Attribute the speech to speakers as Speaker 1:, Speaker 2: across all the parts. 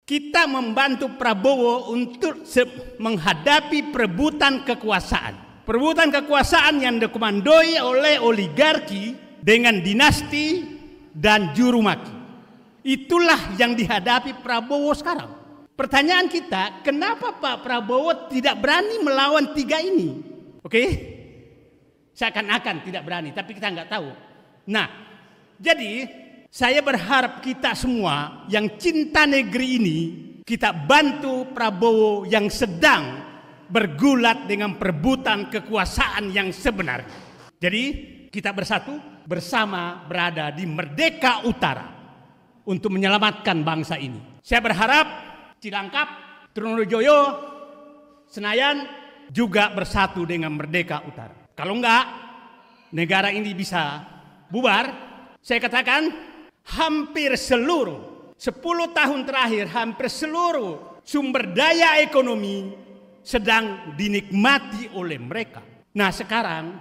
Speaker 1: kita membantu Prabowo untuk menghadapi perebutan kekuasaan. Perebutan kekuasaan yang dikomandoi oleh oligarki dengan dinasti dan juru maki. Itulah yang dihadapi Prabowo sekarang. Pertanyaan kita, kenapa Pak Prabowo tidak berani melawan tiga ini? Oke? Seakan-akan tidak berani, tapi kita nggak tahu. Nah, jadi saya berharap kita semua yang cinta negeri ini, kita bantu Prabowo yang sedang bergulat dengan perebutan kekuasaan yang sebenarnya. Jadi kita bersatu bersama berada di Merdeka Utara untuk menyelamatkan bangsa ini. Saya berharap Cilangkap, Trunojoyo, Senayan juga bersatu dengan Merdeka Utara. Kalau enggak, negara ini bisa bubar. Saya katakan hampir seluruh 10 tahun terakhir, hampir seluruh sumber daya ekonomi sedang dinikmati oleh mereka. Nah sekarang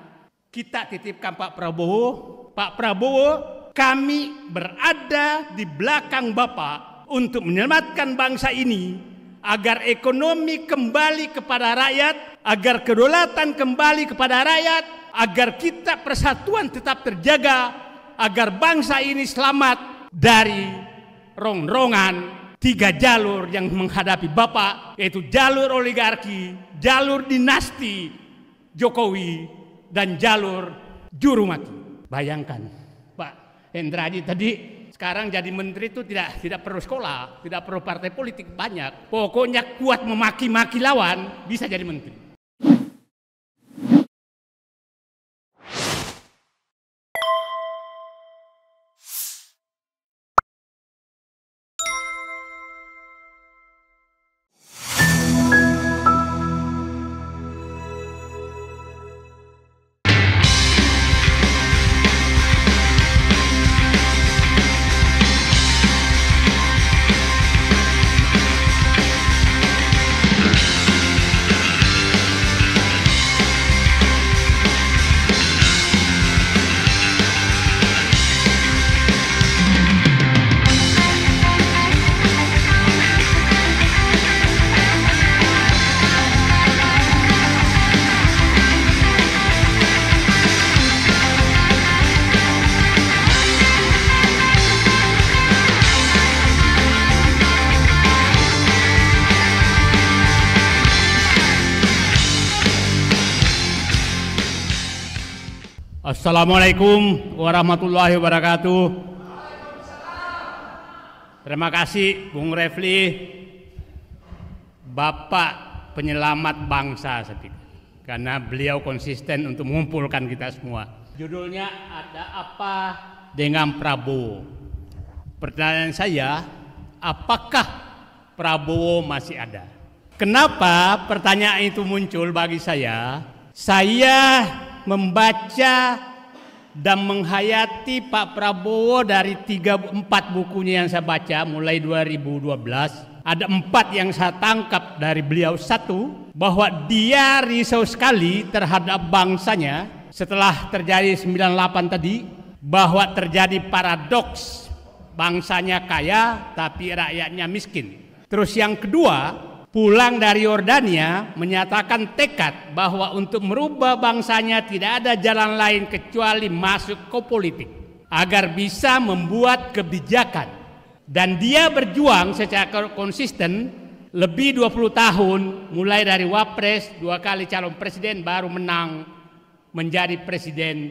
Speaker 1: kita titipkan Pak Prabowo. Pak Prabowo, kami berada di belakang Bapak untuk menyelamatkan bangsa ini agar ekonomi kembali kepada rakyat, agar kedaulatan kembali kepada rakyat, agar kita persatuan tetap terjaga, agar bangsa ini selamat dari rongrongan 3 jalur yang menghadapi Bapak, yaitu jalur oligarki, jalur dinasti Jokowi, dan jalur juru maki. Bayangkan Pak Hendradi tadi sekarang jadi menteri itu tidak perlu sekolah, tidak perlu partai politik banyak. Pokoknya kuat memaki-maki lawan bisa jadi menteri. Assalamualaikum warahmatullahi wabarakatuh. Terima kasih Bung Refli, Bapak penyelamat bangsa karena beliau konsisten untuk mengumpulkan kita semua. Judulnya ada apa dengan Prabowo? Pertanyaan saya, apakah Prabowo masih ada? Kenapa pertanyaan itu muncul bagi saya? Saya membaca dan menghayati Pak Prabowo dari 3-4 bukunya yang saya baca mulai 2012. Ada 4 yang saya tangkap dari beliau. 1, bahwa dia risau sekali terhadap bangsanya setelah terjadi 98 tadi, bahwa terjadi paradoks bangsanya kaya tapi rakyatnya miskin. Terus yang kedua, pulang dari Yordania menyatakan tekad bahwa untuk merubah bangsanya tidak ada jalan lain kecuali masuk ke politik agar bisa membuat kebijakan. Dan dia berjuang secara konsisten lebih 20 tahun, mulai dari Wapres, 2 kali calon presiden, baru menang menjadi presiden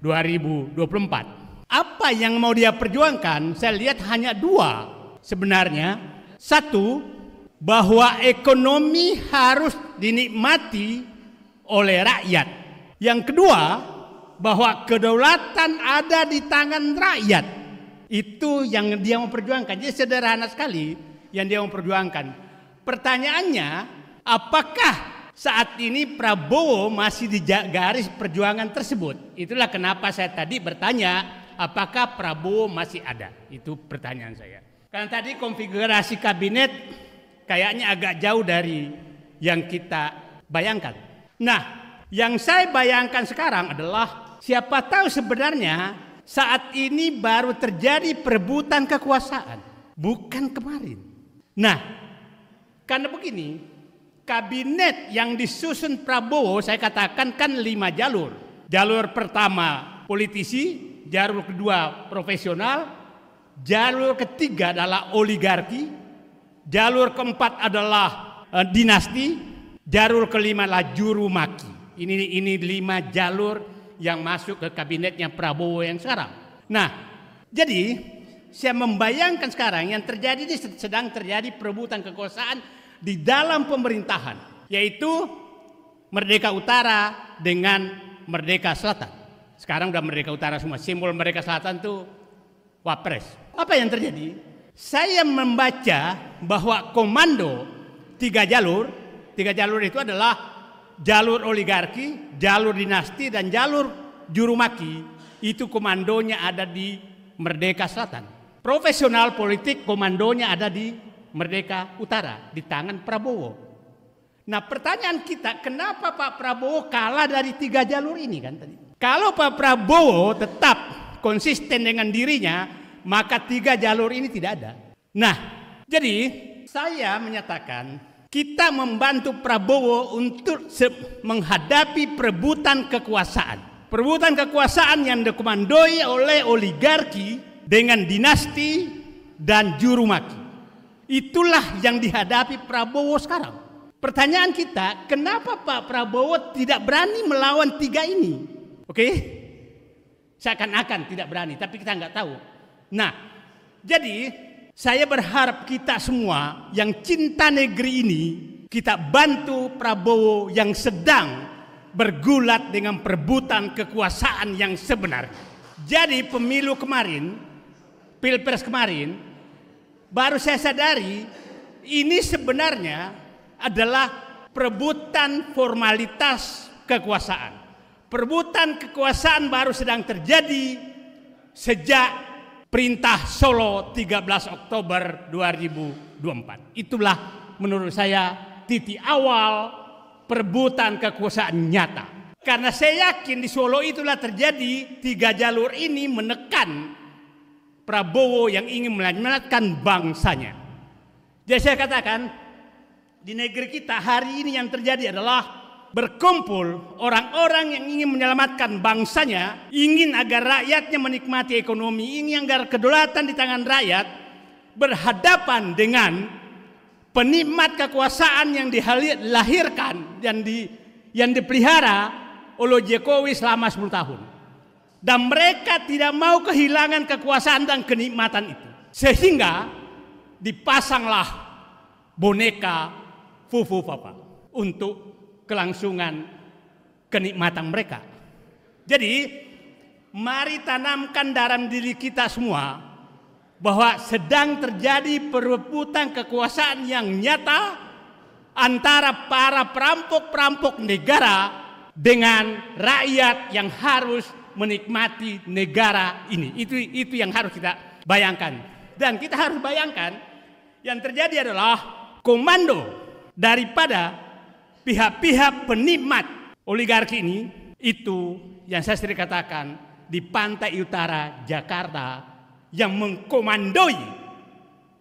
Speaker 1: 2024. Apa yang mau dia perjuangkan? Saya lihat hanya 2 sebenarnya. 1, bahwa ekonomi harus dinikmati oleh rakyat. Yang kedua, bahwa kedaulatan ada di tangan rakyat. Itu yang dia mau perjuangkan. Jadi sederhana sekali yang dia mau perjuangkan. Pertanyaannya, apakah saat ini Prabowo masih di garis perjuangan tersebut? Itulah kenapa saya tadi bertanya, apakah Prabowo masih ada? Itu pertanyaan saya. Karena tadi konfigurasi kabinet kayaknya agak jauh dari yang kita bayangkan. Nah, yang saya bayangkan sekarang adalah siapa tahu sebenarnya saat ini baru terjadi perebutan kekuasaan, bukan kemarin. Nah, karena begini, kabinet yang disusun Prabowo saya katakan kan 5 jalur. Jalur pertama politisi, jalur kedua profesional, jalur ketiga adalah oligarki, jalur keempat adalah dinasti, jalur kelima adalah juru maki. Ini 5 jalur yang masuk ke kabinetnya Prabowo yang sekarang. Nah, jadi saya membayangkan sekarang yang terjadi ini sedang terjadi perebutan kekuasaan di dalam pemerintahan, yaitu Merdeka Utara dengan Merdeka Selatan. Sekarang udah Merdeka Utara semua, simbol Merdeka Selatan tuh Wapres. Apa yang terjadi? Saya membaca bahwa komando 3 jalur itu adalah jalur oligarki, jalur dinasti, dan jalur juru maki. Itu komandonya ada di Merdeka Selatan. Profesional politik komandonya ada di Merdeka Utara, di tangan Prabowo. Nah, pertanyaan kita, kenapa Pak Prabowo kalah dari 3 jalur ini kan tadi? Kalau Pak Prabowo tetap konsisten dengan dirinya, maka 3 jalur ini tidak ada. Nah, jadi saya menyatakan kita membantu Prabowo untuk menghadapi perebutan kekuasaan. Perebutan kekuasaan yang dikomandoi oleh oligarki dengan dinasti dan juru maki. Itulah yang dihadapi Prabowo sekarang. Pertanyaan kita, kenapa Pak Prabowo tidak berani melawan 3 ini? Oke? Seakan-akan tidak berani, tapi kita nggak tahu. Nah, jadi saya berharap kita semua yang cinta negeri ini, kita bantu Prabowo yang sedang bergulat dengan perebutan kekuasaan yang sebenarnya. Jadi pemilu kemarin, Pilpres kemarin, baru saya sadari ini sebenarnya adalah perebutan formalitas kekuasaan. Perebutan kekuasaan baru sedang terjadi sejak Perintah Solo 13 Oktober 2024. Itulah menurut saya titik awal perebutan kekuasaan nyata. Karena saya yakin di Solo itulah terjadi 3 jalur ini menekan Prabowo yang ingin menyelamatkan bangsanya. Jadi saya katakan di negeri kita hari ini yang terjadi adalah berkumpul orang-orang yang ingin menyelamatkan bangsanya, ingin agar rakyatnya menikmati ekonomi, ingin agar kedaulatan di tangan rakyat, berhadapan dengan penikmat kekuasaan yang dilahirkan yang dipelihara oleh Jokowi selama 10 tahun. Dan mereka tidak mau kehilangan kekuasaan dan kenikmatan itu. Sehingga dipasanglah boneka Fufu Papa untuk kelangsungan kenikmatan mereka. Jadi mari tanamkan dalam diri kita semua bahwa sedang terjadi perebutan kekuasaan yang nyata antara para perampok-perampok negara dengan rakyat yang harus menikmati negara ini. Itu yang harus kita bayangkan. Dan kita harus bayangkan yang terjadi adalah komando daripada pihak-pihak penikmat oligarki ini, itu yang saya sering katakan di pantai utara Jakarta yang mengkomandoi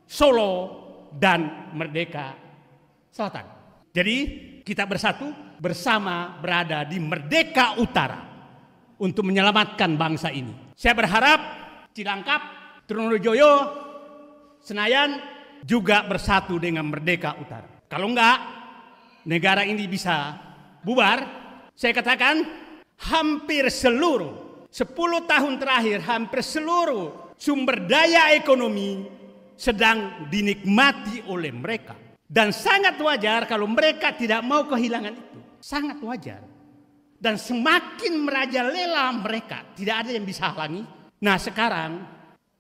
Speaker 1: Solo dan Merdeka Selatan. Jadi kita bersatu bersama berada di Merdeka Utara untuk menyelamatkan bangsa ini. Saya berharap Cilangkap, Trunojoyo, Senayan juga bersatu dengan Merdeka Utara. Kalau enggak, negara ini bisa bubar. Saya katakan hampir seluruh 10 tahun terakhir hampir seluruh sumber daya ekonomi sedang dinikmati oleh mereka. Dan sangat wajar kalau mereka tidak mau kehilangan itu. Sangat wajar. Dan semakin merajalela mereka, tidak ada yang bisa halangi. Nah, sekarang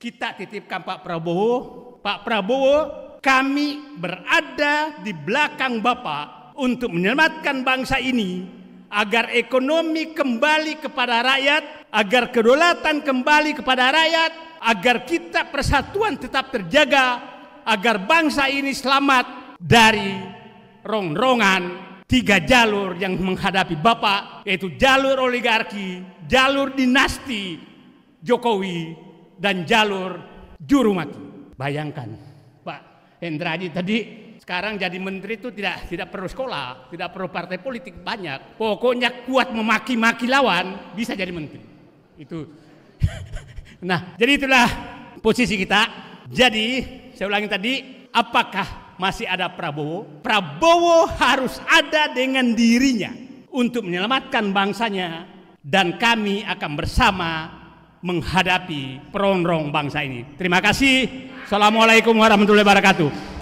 Speaker 1: kita titipkan Pak Prabowo. Pak Prabowo, kami berada di belakang Bapak untuk menyelamatkan bangsa ini agar ekonomi kembali kepada rakyat, agar kedaulatan kembali kepada rakyat, agar kita persatuan tetap terjaga, agar bangsa ini selamat dari rongrongan 3 jalur yang menghadapi Bapak, yaitu jalur oligarki, jalur dinasti Jokowi, dan jalur juru maki. Bayangkan, Pak, Hendraji tadi, sekarang jadi menteri itu tidak perlu sekolah, tidak perlu partai politik banyak. Pokoknya kuat memaki-maki lawan bisa jadi menteri. Itu. Nah, jadi itulah posisi kita. Jadi, saya ulangi tadi, apakah masih ada Prabowo? Prabowo harus ada dengan dirinya untuk menyelamatkan bangsanya, dan kami akan bersama menghadapi peronrong bangsa ini. Terima kasih. Assalamualaikum warahmatullahi wabarakatuh.